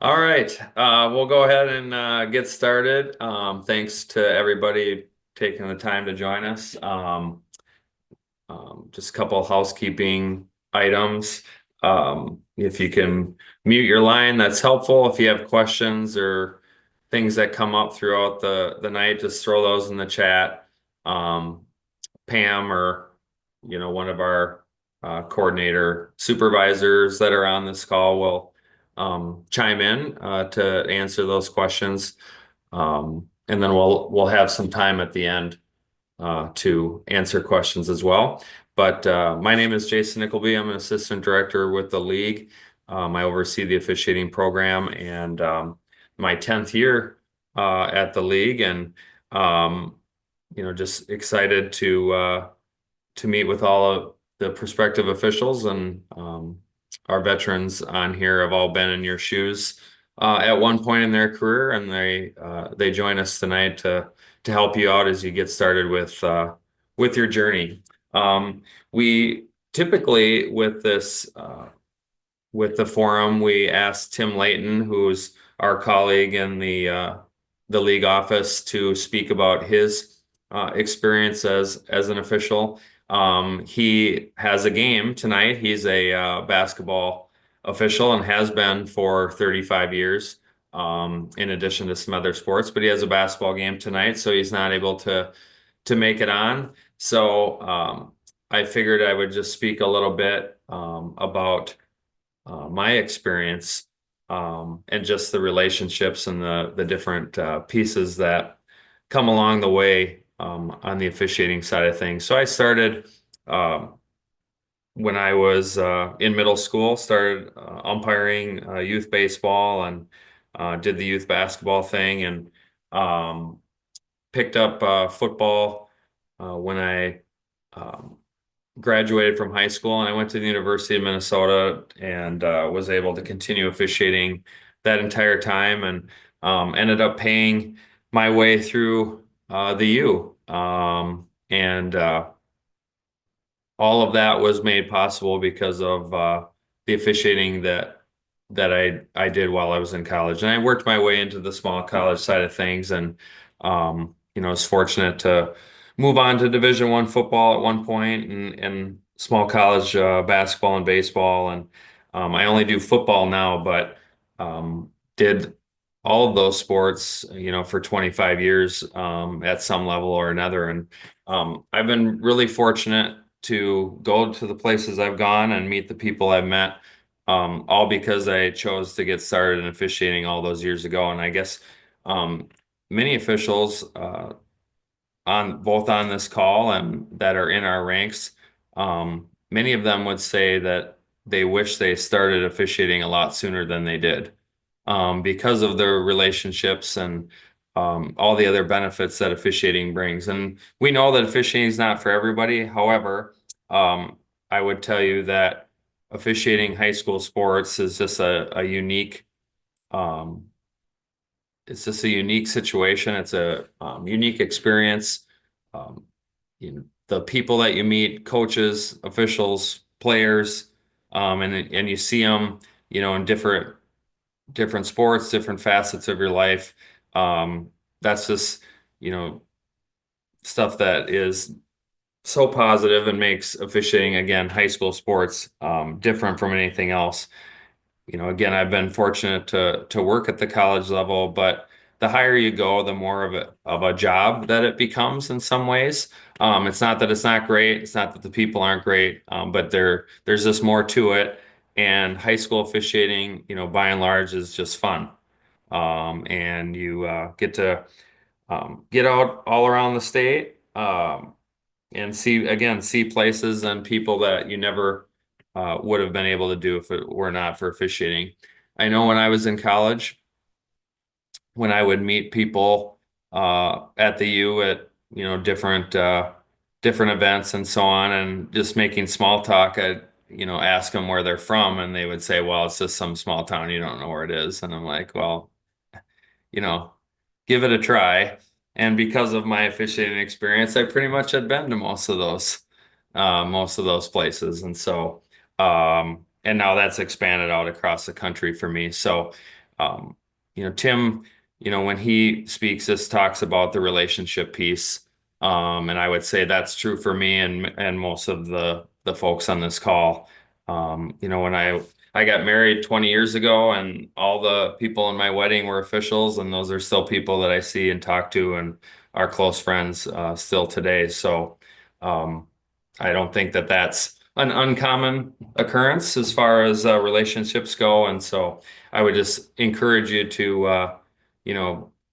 All right, we'll go ahead and get started. Thanks to everybody taking the time to join us. Just a couple of housekeeping items. If you can mute your line, that's helpful. If you have questions or things that come up throughout the night, just throw those in the chat. Um, Pam or one of our coordinator supervisors that are on this call will chime in to answer those questions. And then we'll have some time at the end to answer questions as well. But my name is Jason Nickleby. I'm an assistant director with the league. I oversee the officiating program and my 10th year at the league, and um, just excited to meet with all of the prospective officials, and our veterans on here have all been in your shoes at one point in their career, and they join us tonight to help you out as you get started with your journey. We typically with the forum, we asked Tim Layton, who's our colleague in the league office, to speak about his experience as an official. He has a game tonight. He's a basketball official and has been for 35 years, in addition to some other sports. But he has a basketball game tonight, so he's not able to make it on. So I figured I would just speak a little bit about my experience, and just the relationships and the different pieces that come along the way on the officiating side of things. So I started when I was in middle school, started umpiring youth baseball, and did the youth basketball thing, and um, picked up football when I um, graduated from high school, and I went to the University of Minnesota and was able to continue officiating that entire time, and ended up paying my way through the U. And all of that was made possible because of the officiating that I did while I was in college. And I worked my way into the small college side of things, and was fortunate to move on to Division I football at one point, and small college basketball and baseball. And I only do football now, but did all of those sports, for 25 years at some level or another. And I've been really fortunate to go to the places I've gone and meet the people I've met, all because I chose to get started in officiating all those years ago. And I guess um, many officials on both on this call and that are in our ranks, many of them would say that they wish they started officiating a lot sooner than they did, because of their relationships and all the other benefits that officiating brings. And we know that officiating is not for everybody. However, I would tell you that officiating high school sports is just a unique, um, it's just a unique situation. It's a unique experience. Um, the people that you meet, coaches, officials, players, and you see them, in different sports, different facets of your life. That's just, you know, stuff that is so positive and makes officiating, again, high school sports, different from anything else. Again, I've been fortunate to work at the college level, but the higher you go, the more of a job that it becomes in some ways. It's not that it's not great. It's not that the people aren't great, but there's just more to it. And high school officiating, by and large, is just fun. And you get to get out all around the state, and see places and people that you never would have been able to do if it were not for officiating. I know when I was in college, when I would meet people at the U at different events and so on, and just making small talk, I'd ask them where they're from, and they would say, "Well, it's just some small town. You don't know where it is." And I'm like, "Well, you know, give it a try." And because of my officiating experience, I pretty much had been to most of those places. And so, and now that's expanded out across the country for me. So, um, Tim, when he speaks, this talks about the relationship piece. And I would say that's true for me and most of the folks on this call. When I got married 20 years ago, and all the people in my wedding were officials, and those are still people that I see and talk to and are close friends still today. So I don't think that that's an uncommon occurrence as far as relationships go. And so I would just encourage you to,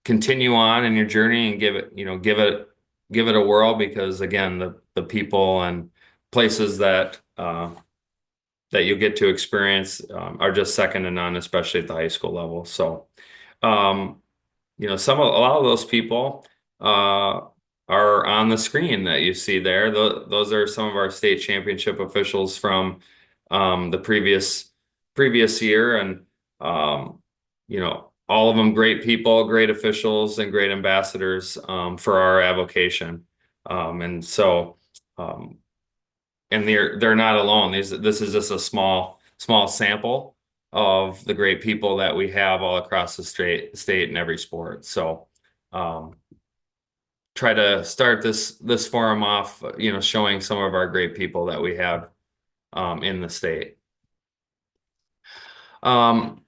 continue on in your journey and give it a whirl, because again, the people and places that you get to experience are just second to none, especially at the high school level. So, um, a lot of those people uh, are on the screen that you see there. Those are some of our state championship officials from the previous year, and all of them great people, great officials, and great ambassadors for our avocation. And so, um, and they're not alone. This is just a small sample of the great people that we have all across the state in every sport. So um, try to start this forum off, showing some of our great people that we have in the state. Um,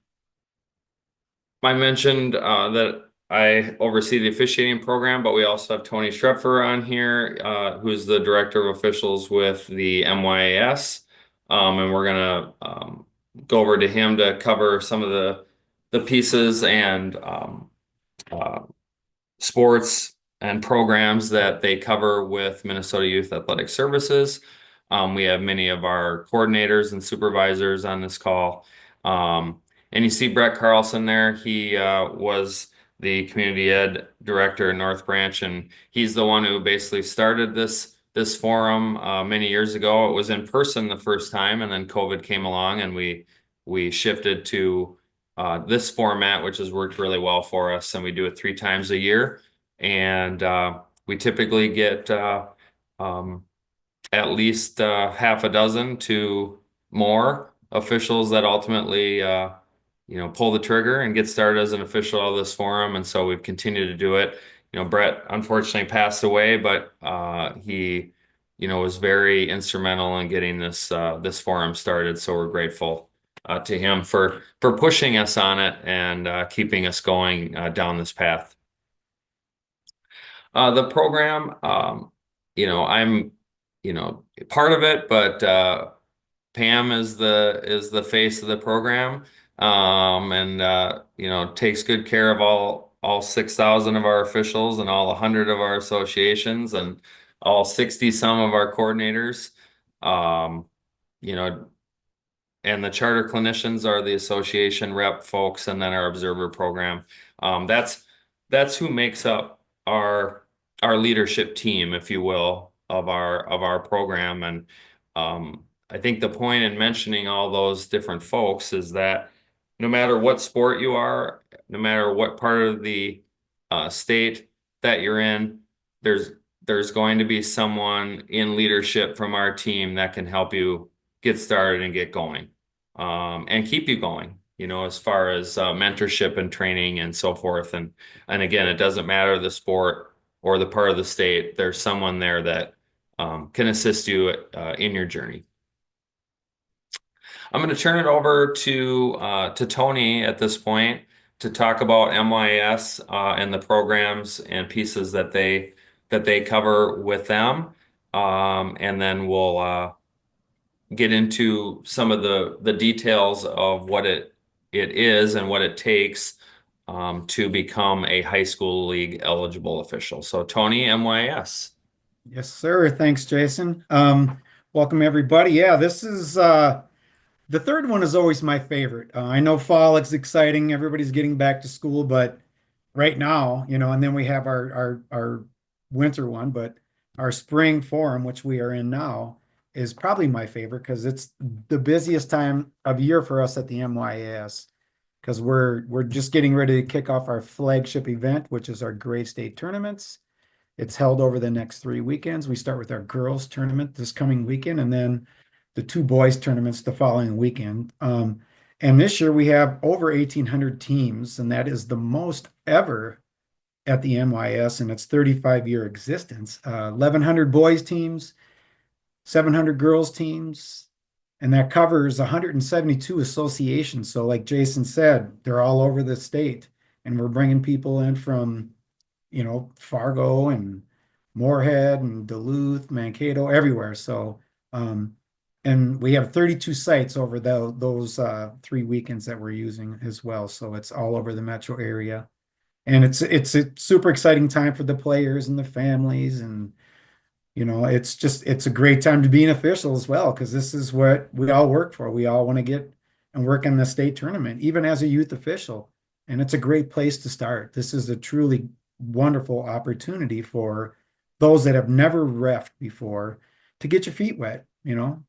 I mentioned that I oversee the officiating program, but we also have Tony Schrepfer on here, who's the director of officials with the MYAS. And we're gonna go over to him to cover some of the pieces and uh, sports and programs that they cover with Minnesota Youth Athletic Services. We have many of our coordinators and supervisors on this call. And you see Brett Carlson there. He was the community ed director in North Branch, and he's the one who basically started this forum many years ago. It was in person the first time, and then COVID came along, and we shifted to this format, which has worked really well for us, and we do it 3 times a year. And we typically get um, at least half a dozen to more officials that ultimately, pull the trigger and get started as an official of this forum. And so we've continued to do it. Brett unfortunately passed away, but he, was very instrumental in getting this forum started. So we're grateful to him for pushing us on it and keeping us going down this path. The program, I'm, part of it, but Pam is the face of the program, and takes good care of all 6,000 of our officials and all 100 of our associations and all 60 some of our coordinators. Um, you know, and the charter clinicians are the association rep folks, and then our observer program. That's who makes up our leadership team, if you will, of our program. And I think the point in mentioning all those different folks is that no matter what sport you are, no matter what part of the state that you're in, there's going to be someone in leadership from our team that can help you get started and get going, and keep you going, as far as mentorship and training and so forth. And again, it doesn't matter the sport or the part of the state, there's someone there that can assist you in your journey. I'm going to turn it over to Tony at this point to talk about MYS and the programs and pieces that they cover with them, and then we'll get into some of the details of what it is and what it takes to become a high school league eligible official. So Tony, MYS. Yes, sir. Thanks, Jason. Welcome everybody. Yeah, this is the third one is always my favorite. I know fall is exciting. Everybody's getting back to school, but right now, and then we have our winter one, but our spring forum, which we are in now, is probably my favorite because it's the busiest time of year for us at the MYAS because we're just getting ready to kick off our flagship event, which is our Gray State tournaments. It's held over the next 3 weekends. We start with our girls tournament this coming weekend, and then the two boys tournaments the following weekend. And this year we have over 1,800 teams, and that is the most ever at the MYS in its 35-year existence. 1,100 boys teams, 700 girls teams, and that covers 172 associations. So, like Jason said, they're all over the state, and we're bringing people in from, Fargo and Moorhead and Duluth, Mankato, everywhere. So, and we have 32 sites over those 3 weekends that we're using as well. So it's all over the metro area, and it's a super exciting time for the players and the families, and it's a great time to be an official as well, because this is what we all work for. We all want to get and work in the state tournament, even as a youth official. And it's a great place to start. This is a truly wonderful opportunity for those that have never refed before to get your feet wet,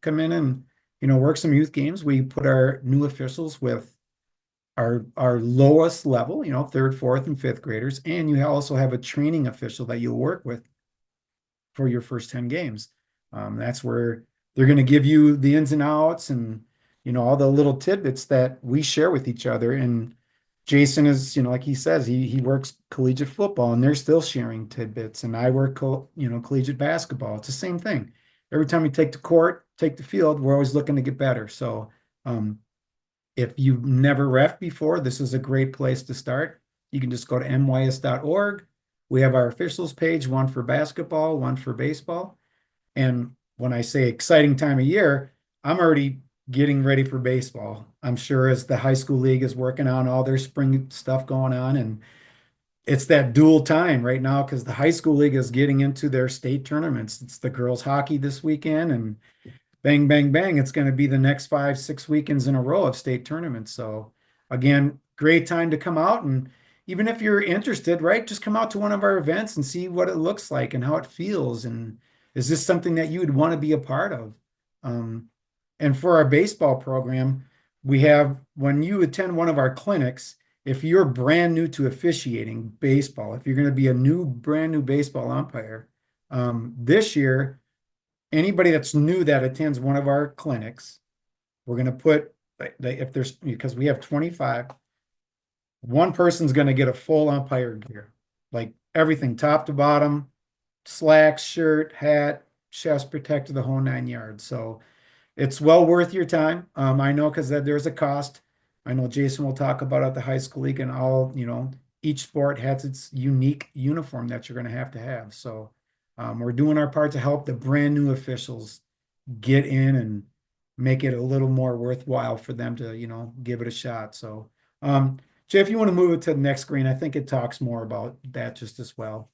come in and, work some youth games. We put our new officials with our lowest level, third, fourth, and fifth graders. And you also have a training official that you'll work with for your first 10 games. That's where they're going to give you the ins and outs and, all the little tidbits that we share with each other. And Jason is, like he says, he works collegiate football and they're still sharing tidbits. And I work, collegiate basketball. It's the same thing. Every time we take the court, take the field, we're always looking to get better. So, if you've never ref before, this is a great place to start. You can just go to mys.org. We have our officials page, one for basketball, one for baseball. And when I say exciting time of year, I'm already getting ready for baseball. I'm sure as the high school league is working on all their spring stuff going on. And it's that dual time right now because the high school league is getting into their state tournaments. It's the girls hockey this weekend, and bang, bang, bang, it's going to be the next 5, 6 weekends in a row of state tournaments. So again, great time to come out. And even if you're interested, right, just come out to one of our events and see what it looks like and how it feels. And is this something that you would want to be a part of? Um, and for our baseball program, we have, when you attend one of our clinics, if you're brand new to officiating baseball, if you're going to be a brand new baseball umpire, this year, anybody that's new that attends one of our clinics, we're going to put, if there's, because we have 25, one person's going to get a full umpire gear, like everything top to bottom, slacks, shirt, hat, chest protector, the whole 9 yards. So it's well worth your time. I know because there's a cost. I know Jason will talk about at the high school league, and each sport has its unique uniform that you're going to have to have. So we're doing our part to help the brand new officials get in and make it a little more worthwhile for them to, give it a shot. So, Jay, if you want to move it to the next screen, I think it talks more about that just as well.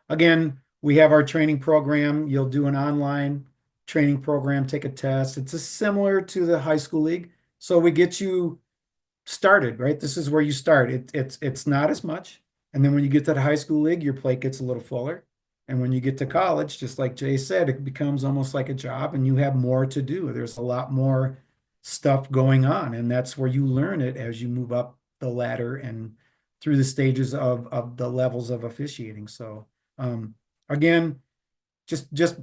Again, we have our training program. You'll do an online training program, take a test. It's a similar to the high school league. So we get you started, right? This is where you start. It's not as much. And then when you get to the high school league, your plate gets a little fuller. And when you get to college, just like Jay said, it becomes almost like a job and you have more to do. There's a lot more stuff going on. And that's where you learn it as you move up the ladder and through the stages of the levels of officiating. So again, just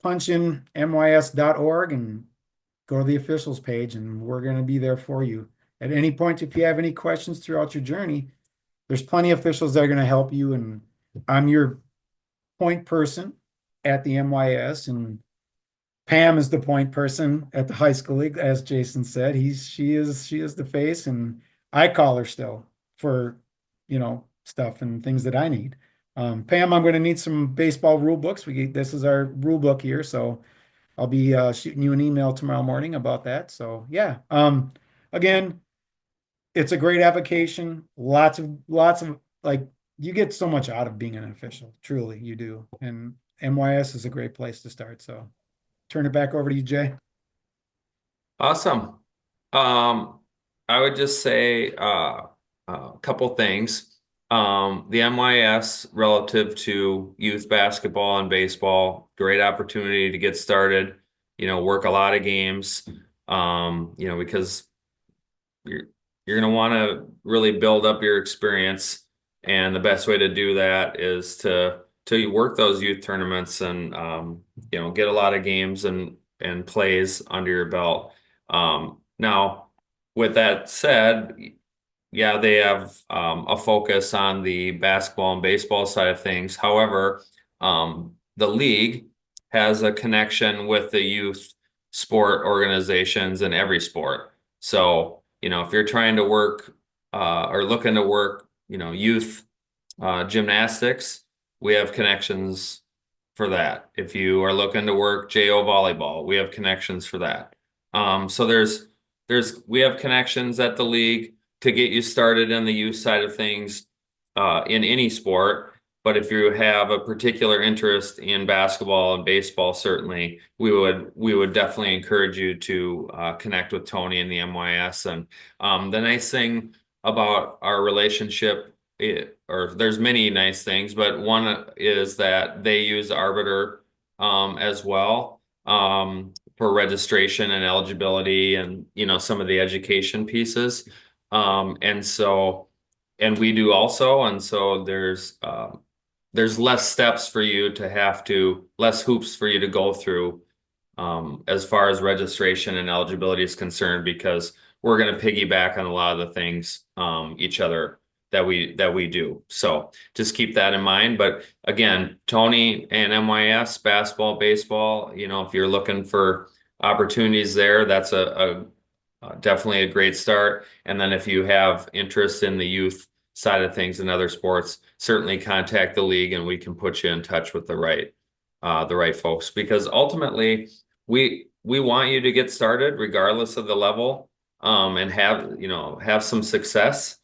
punch in mys.org and go to the officials page, and we're going to be there for you. At any point, if you have any questions throughout your journey, there's plenty of officials that are going to help you. And I'm your point person at the MYS, and Pam is the point person at the high school league, as Jason said. She is the face, and I call her still for, stuff and things that I need. Pam, I'm going to need some baseball rule books. This is our rule book here, so I'll be shooting you an email tomorrow morning about that. So yeah, again, it's a great application. Lots of like you get so much out of being an official. Truly, you do. And MYS is a great place to start. So turn it back over to you, Jay. Awesome. I would just say a couple things. The MYS relative to youth basketball and baseball, great opportunity to get started, work a lot of games, because you're you're going to want to really build up your experience, and the best way to do that is to you work those youth tournaments and get a lot of games and plays under your belt. Now, with that said, yeah, they have a focus on the basketball and baseball side of things. However, the league has a connection with the youth sport organizations in every sport. So, if you're trying to work or looking to work, youth gymnastics, we have connections for that. If you are looking to work JO volleyball, we have connections for that. So we have connections at the league to get you started in the youth side of things in any sport. But if you have a particular interest in basketball and baseball, certainly we would definitely encourage you to connect with Tony and the MYS. And the nice thing about our relationship, or there's many nice things, but one is that they use Arbiter as well for registration and eligibility, and some of the education pieces. And so, and we do also, and so there's less steps for you to have to, less hoops for you to go through as far as registration and eligibility is concerned, because we're going to piggyback on a lot of the things each other that we do. So just keep that in mind. But again, Tony and MYS, basketball, baseball, if you're looking for opportunities there, that's definitely a great start. And then if you have interest in the youth side of things and other sports, certainly contact the league and we can put you in touch with the right folks, because ultimately we want you to get started regardless of the level, and have some success.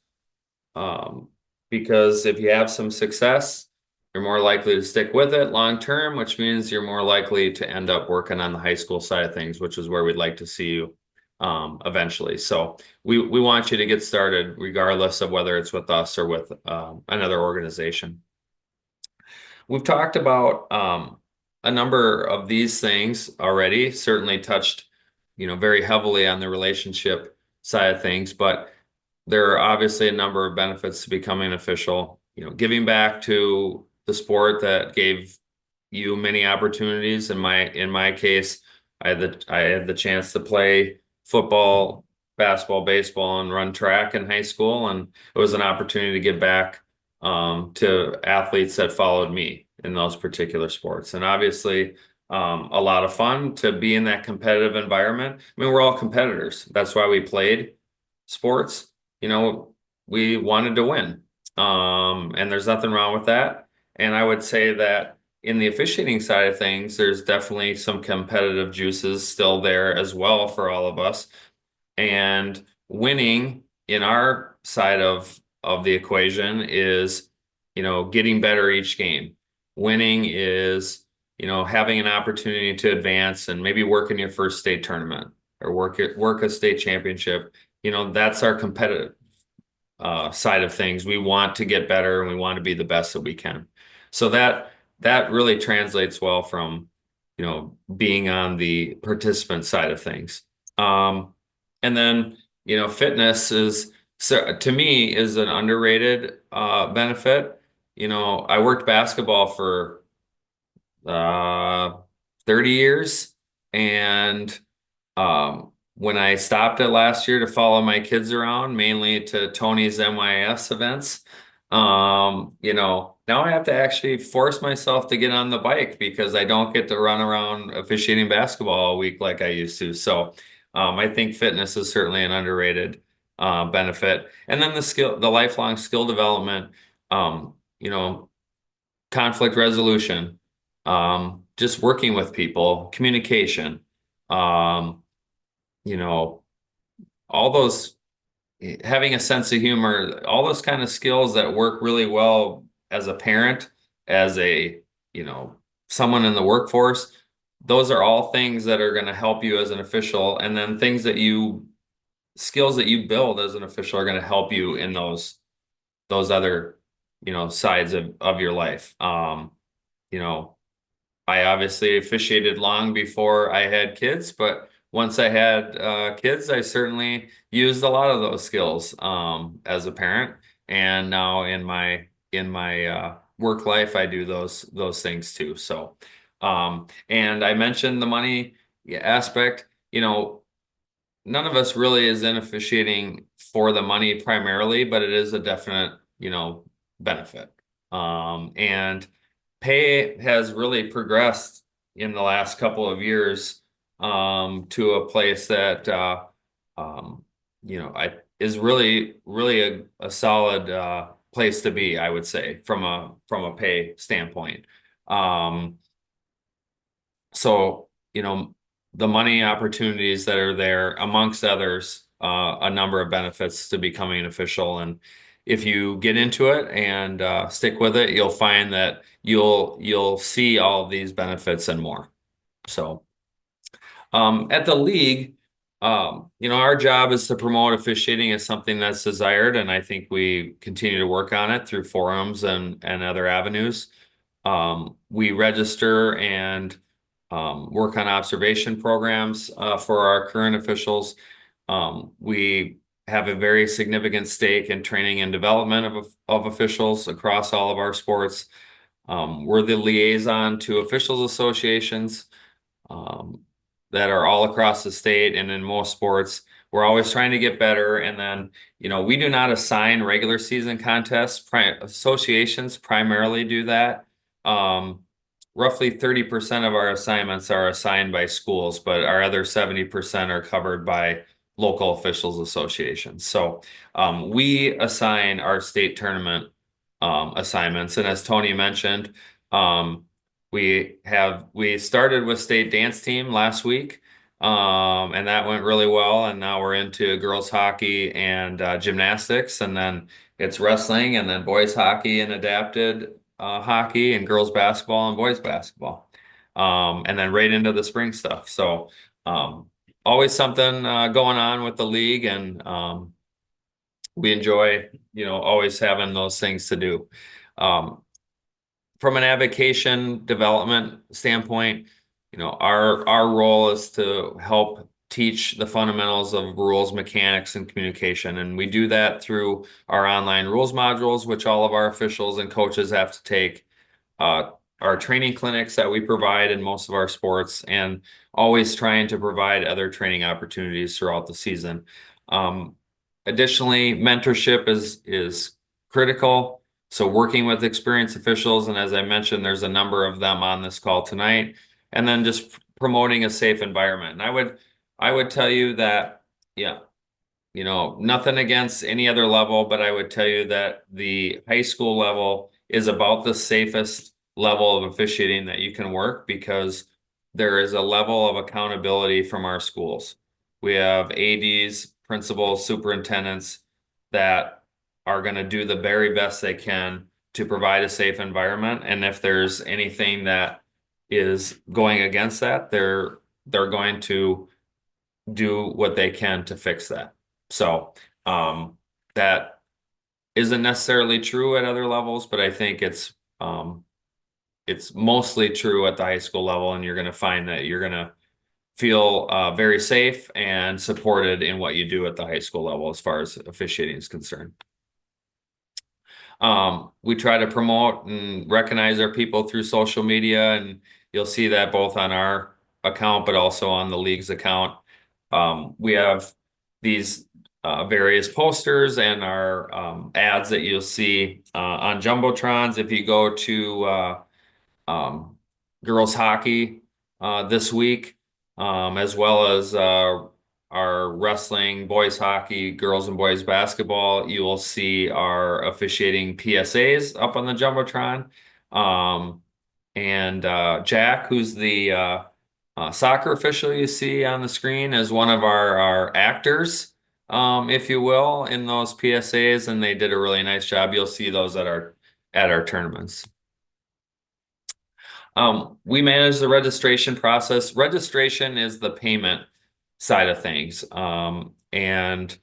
Because if you have some success, you're more likely to stick with it long term, which means you're more likely to end up working on the high school side of things, which is where we'd like to see you eventually. So we want you to get started regardless of whether it's with us or with another organization. We've talked about a number of these things already, certainly touched, very heavily on the relationship side of things, but there are obviously a number of benefits to becoming an official, giving back to the sport that gave you many opportunities. In my case, I had the chance to play football, basketball, baseball, and run track in high school, and it was an opportunity to give back to athletes that followed me in those particular sports. And obviously, a lot of fun to be in that competitive environment. I mean, we're all competitors. That's why we played sports. We wanted to win. And there's nothing wrong with that. And I would say that in the officiating side of things, there's definitely some competitive juices still there as well for all of us. And winning in our side of the equation is, getting better each game. Winning is, having an opportunity to advance and maybe work in your first state tournament or work a state championship. That's our competitive side of things. We want to get better and we want to be the best that we can. So that really translates well from, being on the participant side of things. And then, fitness is, so to me, is an underrated benefit. I worked basketball for uh 30 years, and when I stopped it last year to follow my kids around, mainly to Tony's MIS events, now I have to actually force myself to get on the bike because I don't get to run around officiating basketball all week like I used to. So I think fitness is certainly an underrated benefit. And then the lifelong skill development, um, you know, conflict resolution, just working with people, communication, um, you know, all those, having a sense of humor, all those kind of skills that work really well as a parent, as a, you know, someone in the workforce. Those are all things that are going to help you as an official. And then skills that you build as an official are going to help you in those other, sides of your life. You know, I obviously officiated long before I had kids, but once I had kids, I certainly used a lot of those skills as a parent. And now in my work life, I do those things too. So, and I mentioned the money aspect. none of us really is in officiating for the money primarily, but it is a definite, benefit. And pay has really progressed in the last couple of years, to a place that, um, I is really, really a solid, place to be, I would say, from a pay standpoint. Um, so, the money opportunities that are there, amongst others, a number of benefits to becoming an official. And if you get into it and stick with it, you'll find that you'll see all of these benefits and more. So, at the league, our job is to promote officiating as something that's desired, and I think we continue to work on it through forums and other avenues. We register and work on observation programs for our current officials. We have a very significant stake in training and development of officials across all of our sports. We're the liaison to officials associations, um, that are all across the state and in most sports. We're always trying to get better. And then, we do not assign regular season contests. Associations primarily do that. Um, Roughly 30% of our assignments are assigned by schools, but our other 70% are covered by local officials associations. So we assign our state tournament assignments. And as Tony mentioned, um, we started with state dance team last week, and that went really well. And now we're into girls hockey and gymnastics, and then it's wrestling, and then boys hockey and adapted hockey, and girls basketball and boys basketball, and then right into the spring stuff. So always something going on with the league, and we enjoy, always having those things to do. Um, from an avocation development standpoint, our role is to help teach the fundamentals of rules, mechanics, and communication. And we do that through our online rules modules, which all of our officials and coaches have to take, uh, our training clinics that we provide in most of our sports, and always trying to provide other training opportunities throughout the season. Um, Additionally, mentorship is critical. So working with experienced officials, and as I mentioned, there's a number of them on this call tonight, and then just promoting a safe environment. And I would tell you that, yeah, nothing against any other level, but I would tell you that the high school level is about the safest level of officiating that you can work, because there is a level of accountability from our schools. We have ADs, principals, superintendents that are going to do the very best they can to provide a safe environment. And if there's anything that is going against that, they're going to do what they can to fix that. So that isn't necessarily true at other levels, but I think it's mostly true at the high school level, and you're going to find that you're going to feel very safe and supported in what you do at the high school level as far as officiating is concerned. We try to promote and recognize our people through social media, and you'll see that both on our account, but also on the league's account. We have these various posters and our ads that you'll see on Jumbotrons. If you go to um, girls hockey this week, as well as our wrestling, boys hockey, girls and boys basketball. You will see our officiating PSAs up on the Jumbotron. And Jack, who's the soccer official you see on the screen, is one of our actors, if you will, in those PSAs, and they did a really nice job. You'll see those at our tournaments. We manage the registration process. Registration is the payment side of things. And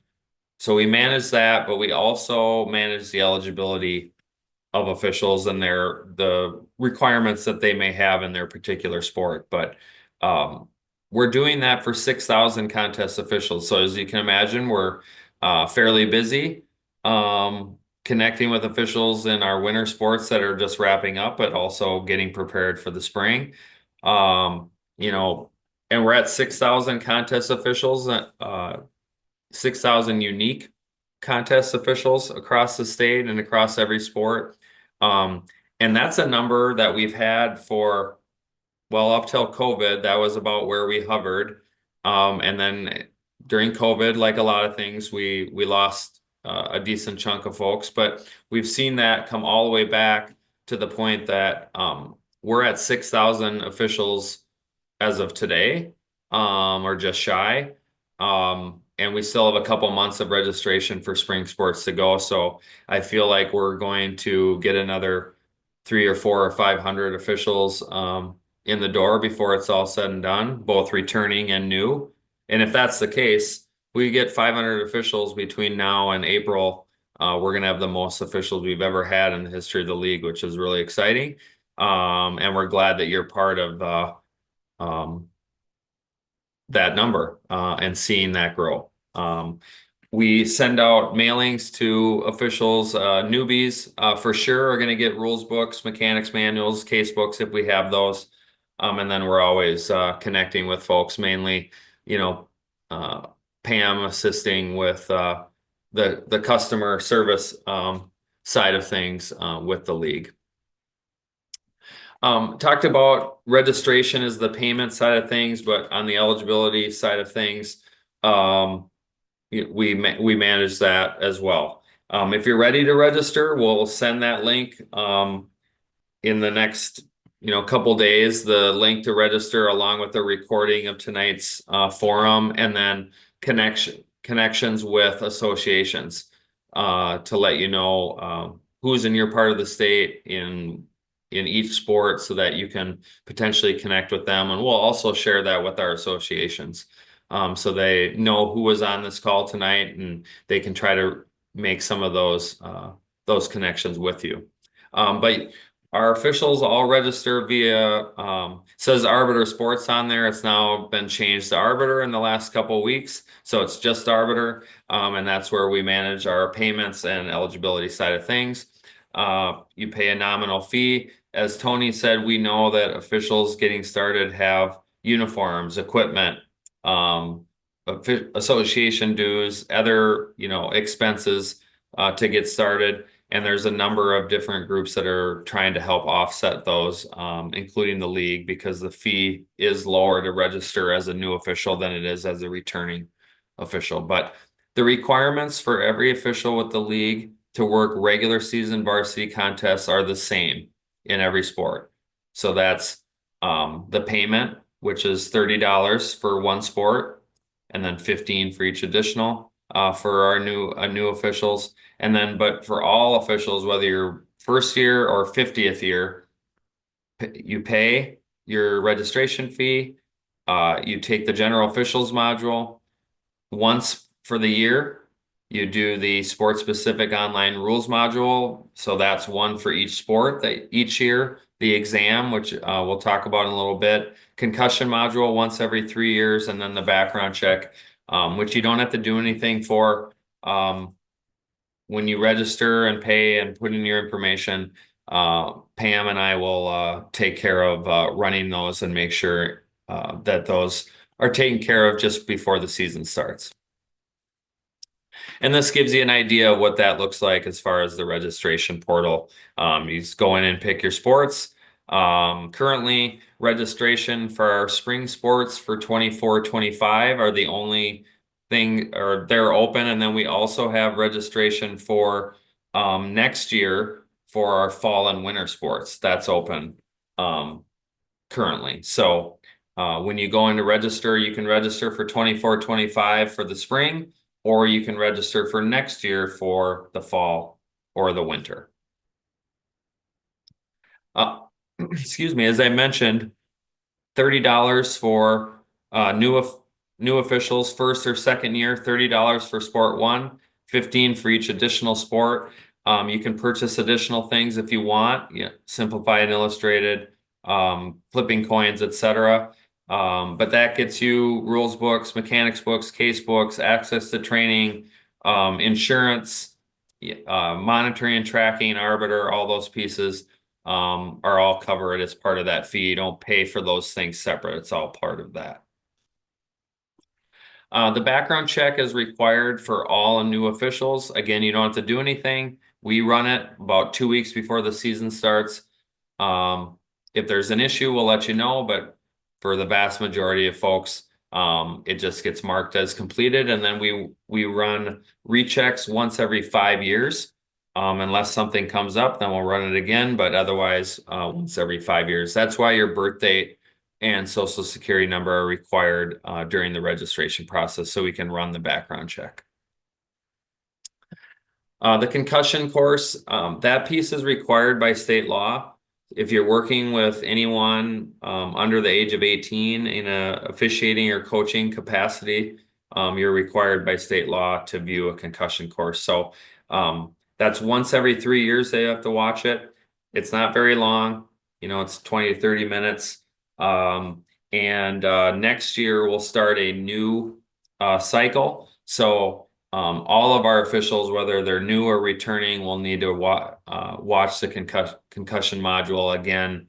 so we manage that, but we also manage the eligibility of officials and the requirements that they may have in their particular sport. But we're doing that for 6,000 contest officials. So as you can imagine, we're fairly busy. Connecting with officials in our winter sports that are just wrapping up, but also getting prepared for the spring. Um, you know, and we're at 6,000 contest officials, 6,000 unique contest officials across the state and across every sport. Um, and that's a number that we've had for, well, up till COVID, that was about where we hovered. And then during COVID, like a lot of things, we lost a decent chunk of folks, but we've seen that come all the way back to the point that we're at 6,000 officials as of today, or just shy. And we still have a couple months of registration for spring sports to go. So I feel like we're going to get another 3 or 4 or 500 officials in the door before it's all said and done, both returning and new. And if that's the case, we get 500 officials between now and April. We're going to have the most officials we've ever had in the history of the league, which is really exciting. And we're glad that you're part of um, that number and seeing that grow. We send out mailings to officials, newbies for sure are going to get rules books, mechanics manuals, case books if we have those. And then we're always connecting with folks, mainly, you know, Pam assisting with the customer service side of things with the league. Talked about registration as the payment side of things, but on the eligibility side of things, we manage that as well. If you're ready to register, we'll send that link in the next couple days, the link to register along with the recording of tonight's forum, and then connections with associations to let you know who's in your part of the state in each sport so that you can potentially connect with them. And we'll also share that with our associations so they know who was on this call tonight and they can try to make some of those connections with you. But our officials all register via says Arbiter Sports on there. It's now been changed to Arbiter in the last couple of weeks. So it's just Arbiter. And that's where we manage our payments and eligibility side of things. You pay a nominal fee. As Tony said, we know that officials getting started have uniforms, equipment, association dues, other, expenses to get started. And there's a number of different groups that are trying to help offset those, including the league, because the fee is lower to register as a new official than it is as a returning official. But the requirements for every official with the league to work regular season varsity contests are the same in every sport. So that's the payment, which is $30 for one sport, and then 15 for each additional for our new officials. And then, but for all officials, whether you're first year or 50th year, you pay your registration fee. You take the general officials module once for the year. You do the sport specific online rules module. So that's one for each sport that each year. The exam, which we'll talk about in a little bit, concussion module once every 3 years, and then the background check, which you don't have to do anything for. When you register and pay and put in your information, Pam and I will take care of running those and make sure that those are taken care of just before the season starts. And this gives you an idea of what that looks like as far as the registration portal. You just go in and pick your sports. Currently, registration for our spring sports for 24-25 are the only thing, or they're open. And then we also have registration for next year for our fall and winter sports. That's open currently. So when you go in to register, you can register for 24-25 for the spring, or you can register for next year for the fall or the winter. Excuse me, as I mentioned, $30 for new officials, first or second year, $30 for sport one, 15 for each additional sport. You can purchase additional things if you want, simplified and illustrated, flipping coins, etc. But that gets you rules books, mechanics books, case books, access to training, insurance, monitoring and tracking, arbiter, all those pieces are all covered as part of that fee. You don't pay for those things separate. It's all part of that. The background check is required for all new officials. Again, you don't have to do anything. We run it about 2 weeks before the season starts. Um, if there's an issue, we'll let you know, but for the vast majority of folks, it just gets marked as completed, and then we run rechecks once every 5 years. Unless something comes up, then we'll run it again, but otherwise, once every 5 years. That's why your birth date and social security number are required during the registration process so we can run the background check. The concussion course, that piece is required by state law. If you're working with anyone under the age of 18 in a officiating or coaching capacity, you're required by state law to view a concussion course. So that's once every 3 years they have to watch it. It's not very long, it's 20 to 30 minutes. And next year we'll start a new cycle. So all of our officials, whether they're new or returning, will need to watch the concussion module again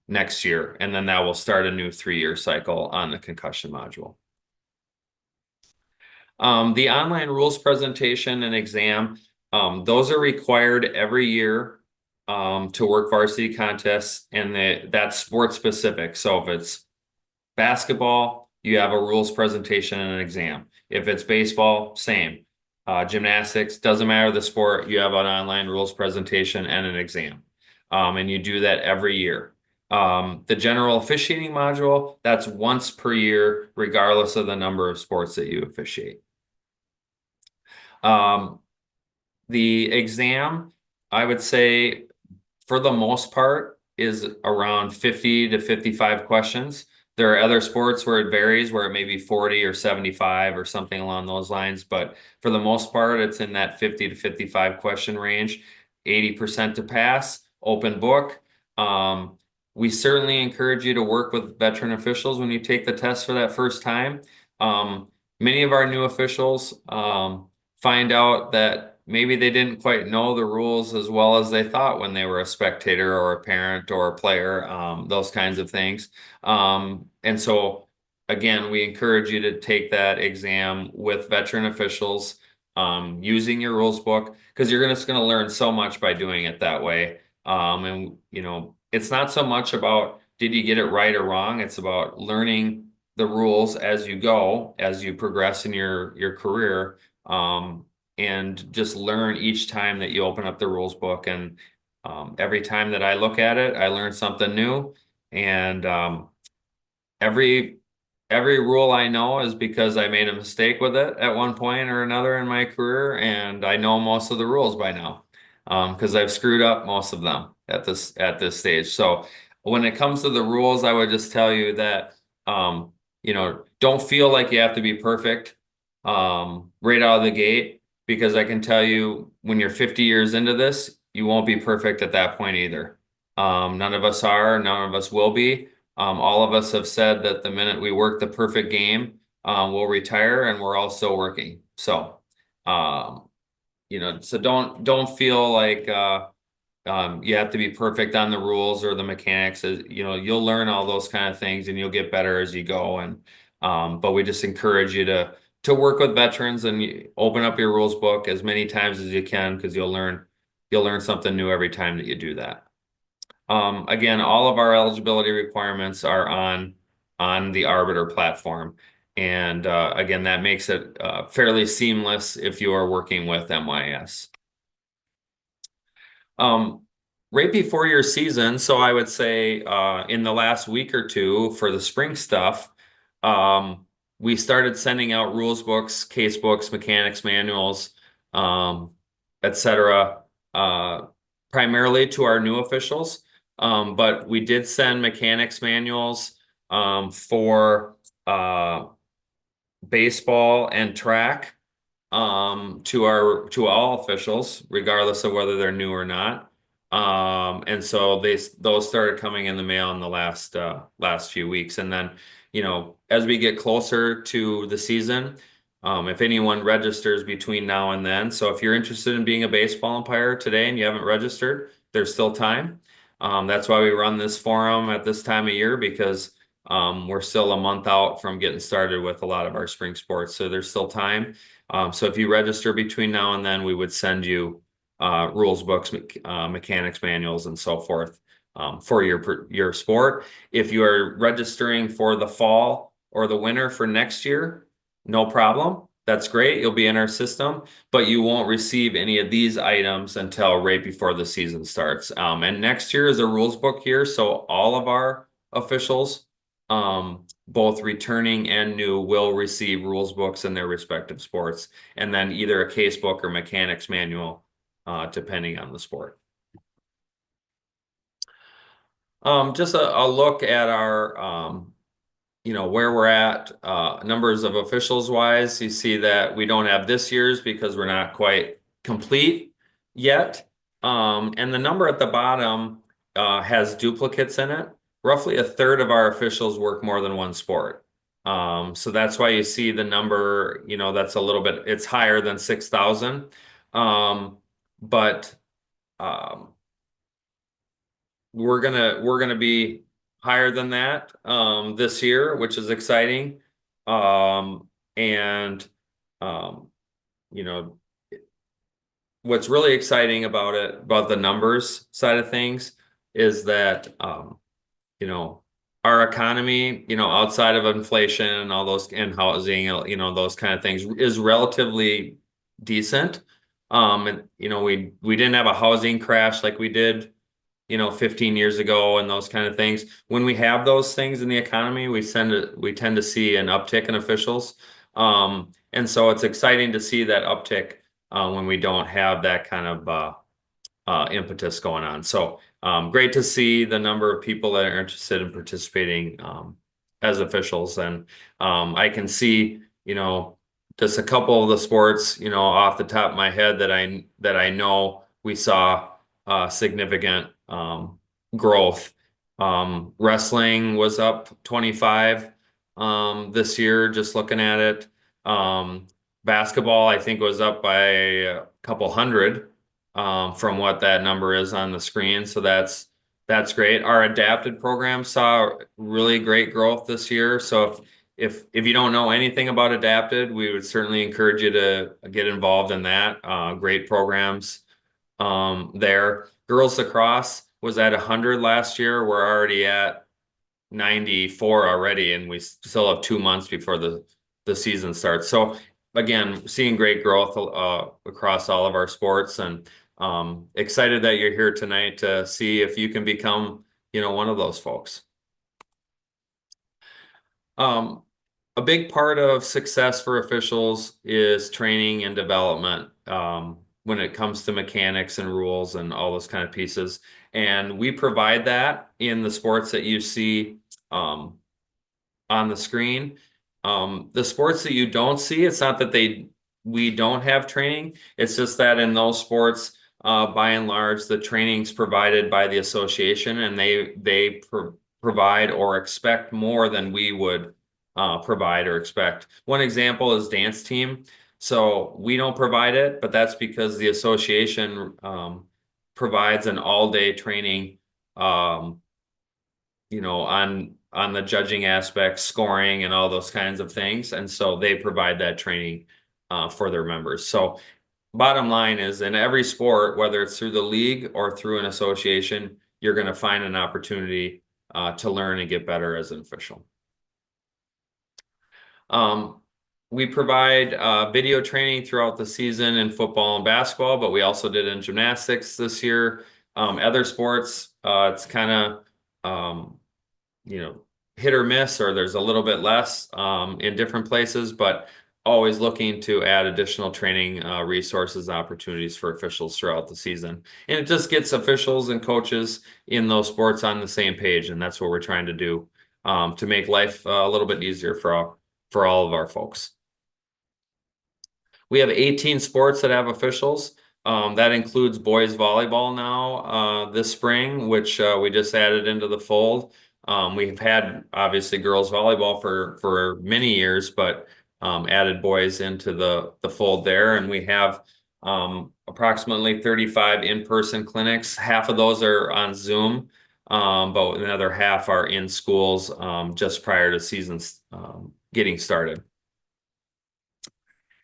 next year, and then that will start a new 3-year cycle on the concussion module. The online rules presentation and exam, those are required every year to work varsity contests, and that's sports specific. So if it's basketball, you have a rules presentation and an exam. If it's baseball, same. Gymnastics, doesn't matter the sport, you have an online rules presentation and an exam. And you do that every year. The general officiating module, that's once per year, regardless of the number of sports that you officiate. The exam, I would say, for the most part, is around 50 to 55 questions. There are other sports where it varies, where it may be 40 or 75 or something along those lines. But for the most part, it's in that 50 to 55 question range, 80% to pass, open book. We certainly encourage you to work with veteran officials when you take the test for that first time. Many of our new officials find out that maybe they didn't quite know the rules as well as they thought when they were a spectator or a parent or a player, those kinds of things. And so, again, we encourage you to take that exam with veteran officials, using your rules book, because you're just going to learn so much by doing it that way. And, it's not so much about did you get it right or wrong. It's about learning the rules as you go, as you progress in your career. And just learn each time that you open up the rules book. And every time that I look at it, I learn something new. And every rule I know is because I made a mistake with it at one point or another in my career, and I know most of the rules by now because I've screwed up most of them at this stage. So when it comes to the rules, I would just tell you that don't feel like you have to be perfect right out of the gate, because I can tell you when you're 50 years into this, you won't be perfect at that point either. None of us are, none of us will be. All of us have said that the minute we work the perfect game, we'll retire, and we're all still working. So, so don't feel like you have to be perfect on the rules or the mechanics. You'll learn all those kind of things, and you'll get better as you go. And but we just encourage you to work with veterans and open up your rules book as many times as you can, because you'll learn something new every time that you do that. Again, all of our eligibility requirements are on the Arbiter platform. And again, that makes it fairly seamless if you are working with MYS. Right before your season, so I would say in the last week or two for the spring stuff, we started sending out rules books, case books, mechanics manuals, etc., primarily to our new officials. But we did send mechanics manuals for baseball and track to all officials, regardless of whether they're new or not. And so those started coming in the mail in the last few weeks. And then, as we get closer to the season, if anyone registers between now and then, so if you're interested in being a baseball umpire today and you haven't registered, there's still time. That's why we run this forum at this time of year, because We're still a month out from getting started with a lot of our spring sports, so there's still time. So if you register between now and then, we would send you rules books, mechanics manuals, and so forth for your sport. If you are registering for the fall or the winter for next year, no problem. That's great. You'll be in our system, but you won't receive any of these items until right before the season starts. And next year is a rules book year, so all of our officials, both returning and new, will receive rules books in their respective sports, and then either a case book or mechanics manual, depending on the sport. Just a look at our where we're at, numbers of officials wise. You see that we don't have this year's because we're not quite complete yet. And the number at the bottom has duplicates in it. Roughly a third of our officials work more than one sport. So that's why you see the number, that's a little bit, it's higher than 6,000. But um, we're gonna be higher than that this year, which is exciting. And um, you know, what's really exciting about it, about the numbers side of things, is that our economy, outside of inflation and all those and housing, those kind of things, is relatively decent. And we didn't have a housing crash like we did 15 years ago and those kind of things. When we have those things in the economy, we tend to see an uptick in officials. And so it's exciting to see that uptick when we don't have that kind of impetus going on. So great to see the number of people that are interested in participating as officials. And I can see, just a couple of the sports, off the top of my head that I know we saw significant growth. Wrestling was up 25 this year, just looking at it. Basketball, I think, was up by a couple hundred from what that number is on the screen. So that's great. Our adapted program saw really great growth this year. So if you don't know anything about adapted, we would certainly encourage you to get involved in that. Great programs there. Girls lacrosse was at 100 last year. We're already at 94 already, and we still have 2 months before the season starts. So again, seeing great growth across all of our sports, and excited that you're here tonight to see if you can become, one of those folks. A big part of success for officials is training and development when it comes to mechanics and rules and all those kind of pieces. And we provide that in the sports that you see on the screen. The sports that you don't see, it's not that we don't have training. It's just that in those sports, by and large, the training's provided by the association, and they provide or expect more than we would provide or expect. One example is dance team. So we don't provide it, but that's because the association provides an all-day training, on the judging aspects, scoring, and all those kinds of things. And so they provide that training for their members. So bottom line is, in every sport, whether it's through the league or through an association, you're going to find an opportunity to learn and get better as an official. We provide video training throughout the season in football and basketball, but we also did in gymnastics this year. Other sports, it's kind of, hit or miss, or there's a little bit less in different places, but always looking to add additional training resources, opportunities for officials throughout the season. And it just gets officials and coaches in those sports on the same page. And that's what we're trying to do to make life a little bit easier for all of our folks. We have 18 sports that have officials. That includes boys volleyball now this spring, which we just added into the fold. We've had obviously girls volleyball for many years, but added boys into the fold there, and we have approximately 35 in-person clinics. Half of those are on Zoom, but another half are in schools just prior to seasons getting started.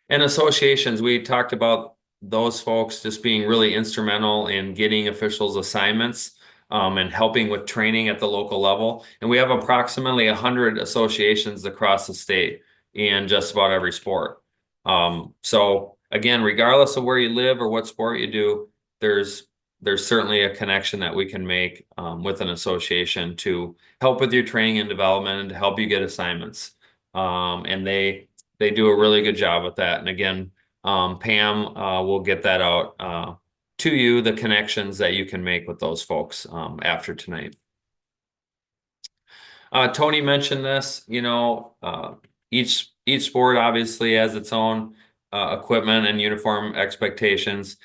And associations, we talked about those folks just being really instrumental in getting officials assignments and helping with training at the local level. And we have approximately 100 associations across the state in just about every sport. So again, regardless of where you live or what sport you do, there's there's certainly a connection that we can make with an association to help with your training and development and to help you get assignments. And they do a really good job with that. And again, Pam will get that out to you, the connections that you can make with those folks after tonight. Tony mentioned this, each sport obviously has its own equipment and uniform expectations.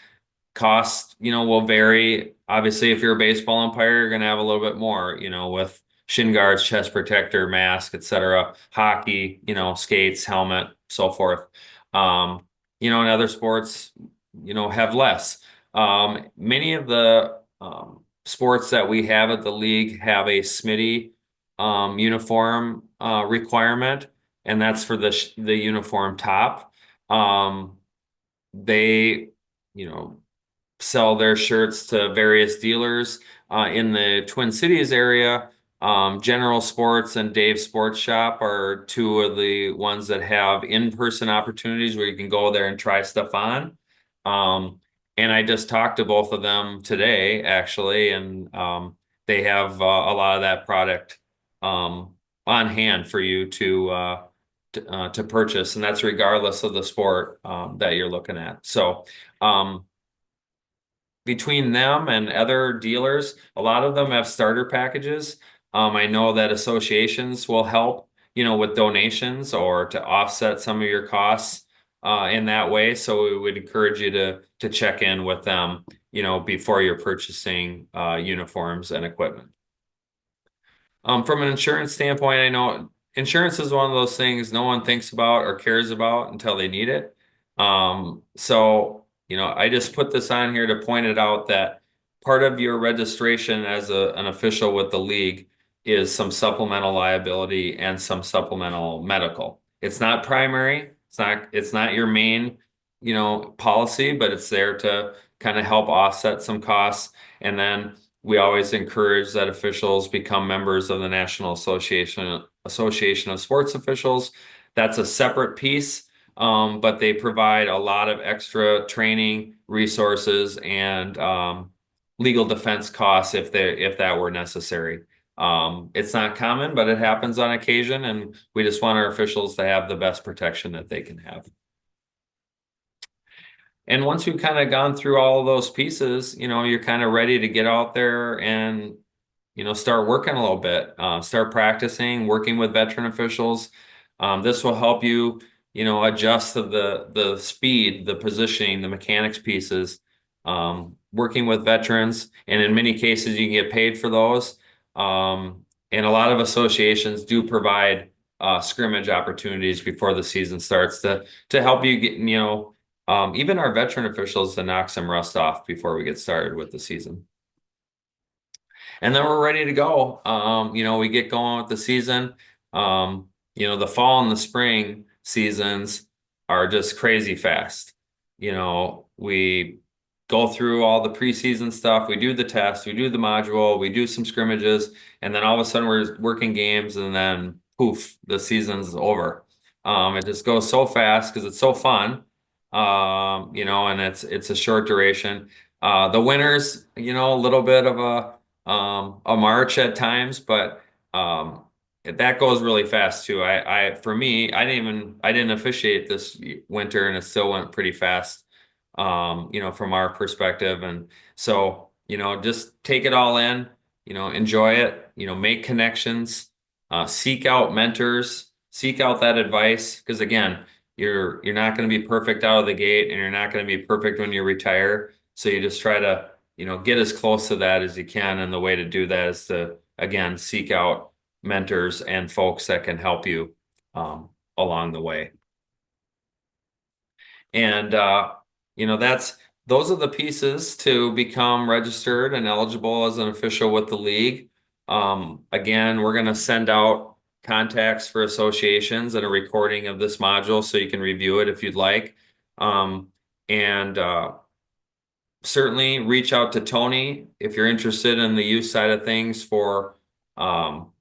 Cost, will vary. Obviously, if you're a baseball umpire, you're going to have a little bit more, with shin guards, chest protector, mask, etc. Hockey, skates, helmet, so forth. In other sports, have less. Many of the sports that we have at the league have a SMITI uniform requirement, and that's for the uniform top. They, you know, sell their shirts to various dealers in the Twin Cities area. General Sports and Dave's Sports Shop are two of the ones that have in-person opportunities where you can go there and try stuff on. Um, and I just talked to both of them today, actually, and they have a lot of that product on hand for you to purchase, and that's regardless of the sport that you're looking at. So. Between them and other dealers, a lot of them have starter packages. I know that associations will help, with donations or to offset some of your costs in that way. So we would encourage you to check in with them, before you're purchasing uniforms and equipment. From an insurance standpoint, I know insurance is one of those things no one thinks about or cares about until they need it. So, I just put this on here to point it out that part of your registration as an official with the league is some supplemental liability and some supplemental medical. It's not primary. It's not your main, policy, but it's there to kind of help offset some costs. And then we always encourage that officials become members of the National Association of Sports Officials. That's a separate piece, but they provide a lot of extra training resources and legal defense costs if that were necessary. It's not common, but it happens on occasion, and we just want our officials to have the best protection that they can have. And once you've kind of gone through all of those pieces, you're kind of ready to get out there and, start working a little bit, start practicing, working with veteran officials. This will help you, adjust to the speed, the positioning, the mechanics pieces, working with veterans. And in many cases, you can get paid for those. And a lot of associations do provide scrimmage opportunities before the season starts to help you get, even our veteran officials to knock some rust off before we get started with the season. And then we're ready to go. We get going with the season. The fall and the spring seasons are just crazy fast. We go through all the preseason stuff. We do the test, we do the module, we do some scrimmages, and then all of a sudden we're working games, and then poof, the season's over. It just goes so fast because it's so fun. And it's a short duration. The winters, a little bit of a march at times, but that goes really fast too. For me, I didn't officiate this winter, and it still went pretty fast. From our perspective, and so just take it all in. Enjoy it. Make connections. Seek out mentors. Seek out that advice, because again, you're not going to be perfect out of the gate, and you're not going to be perfect when you retire. So you just try to, get as close to that as you can. And the way to do that is to, again, seek out mentors and folks that can help you along the way. And, that's those are the pieces to become registered and eligible as an official with the league. Again, we're going to send out contacts for associations and a recording of this module so you can review it if you'd like. And certainly reach out to Tony if you're interested in the youth side of things for um,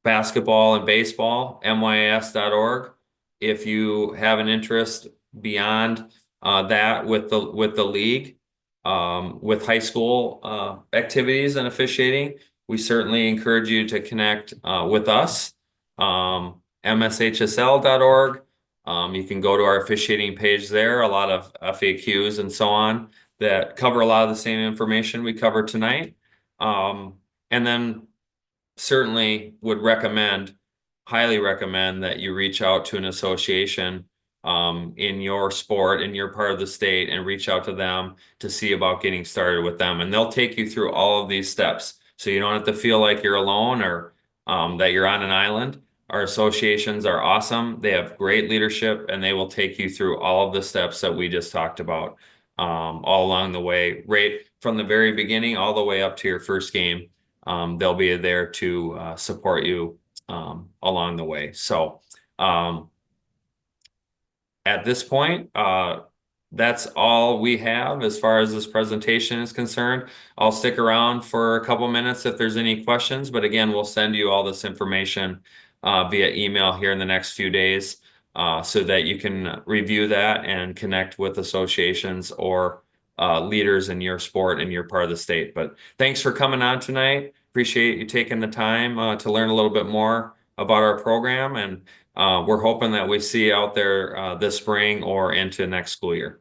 basketball and baseball, mys.org. If you have an interest beyond that with the league, with high school activities and officiating, we certainly encourage you to connect with us. MSHSL.org. You can go to our officiating page there, a lot of FAQs and so on that cover a lot of the same information we covered tonight. And then certainly would recommend, highly recommend that you reach out to an association in your sport, in your part of the state, and reach out to them to see about getting started with them. And they'll take you through all of these steps. So you don't have to feel like you're alone or that you're on an island. Our associations are awesome. They have great leadership and they will take you through all of the steps that we just talked about all along the way, right from the very beginning all the way up to your first game. They'll be there to support you along the way. So at this point, that's all we have as far as this presentation is concerned. I'll stick around for a couple minutes if there's any questions, but again, we'll send you all this information via email here in the next few days so that you can review that and connect with associations or leaders in your sport and your part of the state. But thanks for coming on tonight. Appreciate you taking the time to learn a little bit more about our program, and we're hoping that we see you out there this spring or into next school year.